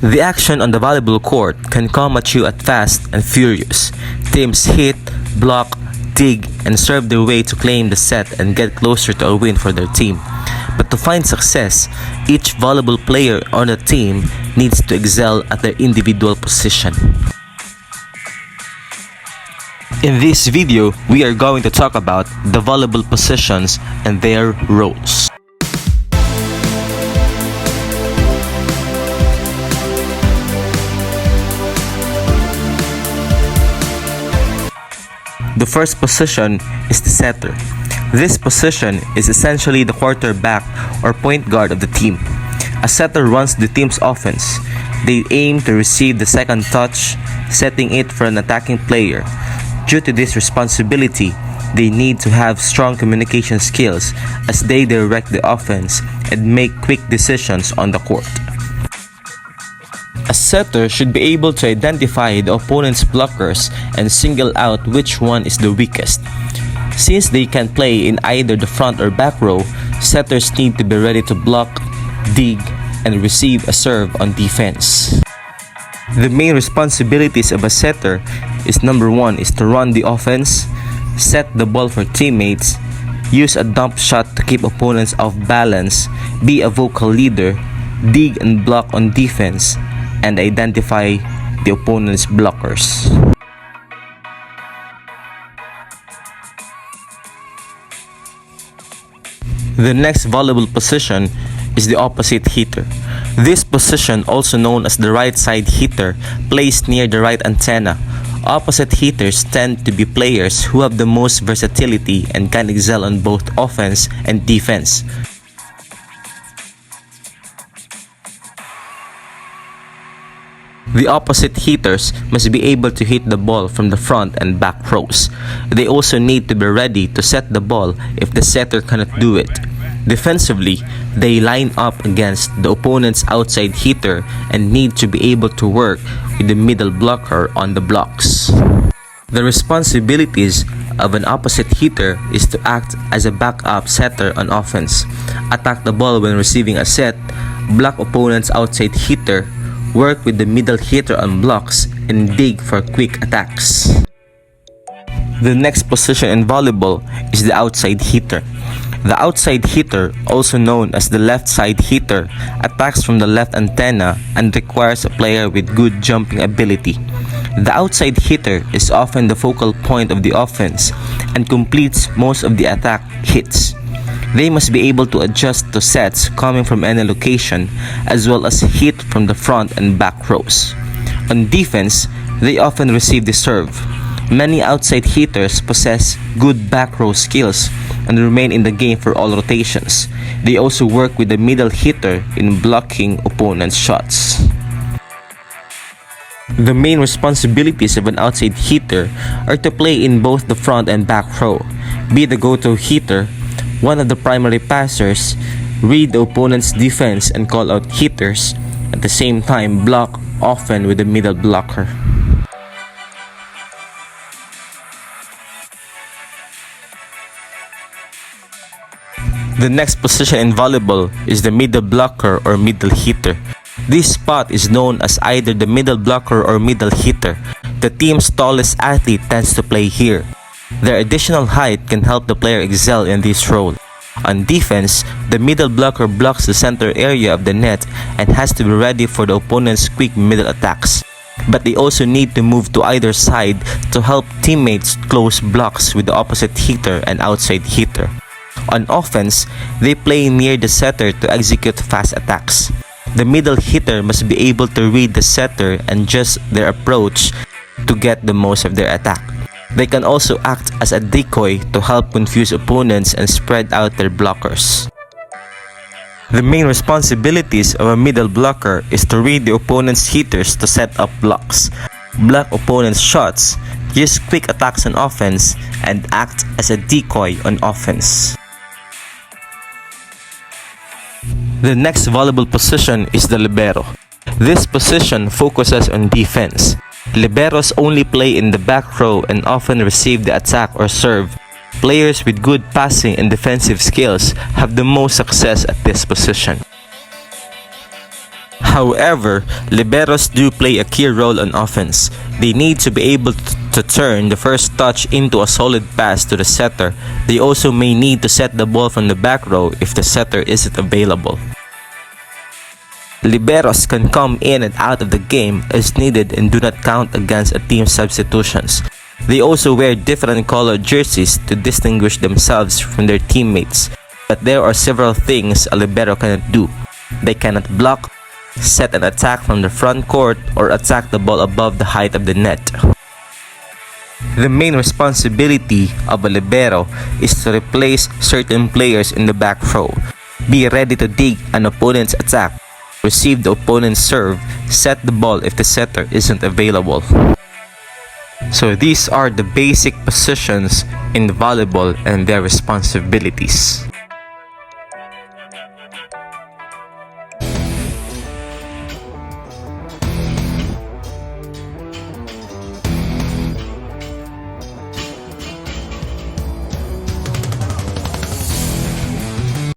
The action on the volleyball court can come at you at fast and furious. Teams hit, block, dig, and serve their way to claim the set and get closer to a win for their team. But to find success, each volleyball player on the team needs to excel at their individual position. In this video, we are going to talk about the volleyball positions and their roles. The first position is the setter. This position is essentially the quarterback or point guard of the team. A setter runs the team's offense. They aim to receive the second touch, setting it for an attacking player. Due to this responsibility, they need to have strong communication skills as they direct the offense and make quick decisions on the court. A setter should be able to identify the opponent's blockers and single out which one is the weakest. Since they can play in either the front or back row, setters need to be ready to block, dig, and receive a serve on defense. The main responsibilities of a setter is number 1 is to run the offense, set the ball for teammates, use a dump shot to keep opponents off balance, be a vocal leader, dig and block on defense, and identify the opponent's blockers. The next volleyball position is the opposite hitter. This position, also known as the right side hitter, plays near the right antenna. Opposite hitters tend to be players who have the most versatility and can excel on both offense and defense. The opposite hitters must be able to hit the ball from the front and back rows. They also need to be ready to set the ball if the setter cannot do it. Defensively, they line up against the opponent's outside hitter and need to be able to work with the middle blocker on the blocks. The responsibilities of an opposite hitter is to act as a backup setter on offense, attack the ball when receiving a set, block opponent's outside hitter, work with the middle hitter on blocks, and dig for quick attacks. The next position in volleyball is the outside hitter. The outside hitter, also known as the left side hitter, attacks from the left antenna and requires a player with good jumping ability. The outside hitter is often the focal point of the offense and completes most of the attack hits. They must be able to adjust to sets coming from any location, as well as hit from the front and back rows. On defense, they often receive the serve. Many outside hitters possess good back row skills and remain in the game for all rotations. They also work with the middle hitter in blocking opponents' shots. The main responsibilities of an outside hitter are to play in both the front and back row, be the go-to hitter, one of the primary passers, read the opponent's defense and call out hitters, at the same time block often with the middle blocker. The next position in volleyball is the middle blocker or middle hitter. This spot is known as either the middle blocker or middle hitter. The team's tallest athlete tends to play here. Their additional height can help the player excel in this role. On defense, the middle blocker blocks the center area of the net and has to be ready for the opponent's quick middle attacks. But they also need to move to either side to help teammates close blocks with the opposite hitter and outside hitter. On offense, they play near the setter to execute fast attacks. The middle hitter must be able to read the setter and adjust their approach to get the most of their attack. They can also act as a decoy to help confuse opponents and spread out their blockers. The main responsibilities of a middle blocker is to read the opponent's hitters to set up blocks, block opponents' shots, use quick attacks on offense, and act as a decoy on offense. The next volleyball position is the libero. This position focuses on defense. Liberos only play in the back row and often receive the attack or serve. Players with good passing and defensive skills have the most success at this position. However, liberos do play a key role on offense. They need to be able to turn the first touch into a solid pass to the setter. They also may need to set the ball from the back row if the setter isn't available. Liberos can come in and out of the game as needed and do not count against a team's substitutions. They also wear different colored jerseys to distinguish themselves from their teammates. But there are several things a libero cannot do. They cannot block, set an attack from the front court, or attack the ball above the height of the net. The main responsibility of a libero is to replace certain players in the back row. Be ready to dig an opponent's attack, receive the opponent's serve, set the ball if the setter isn't available. So these are the basic positions in volleyball and their responsibilities.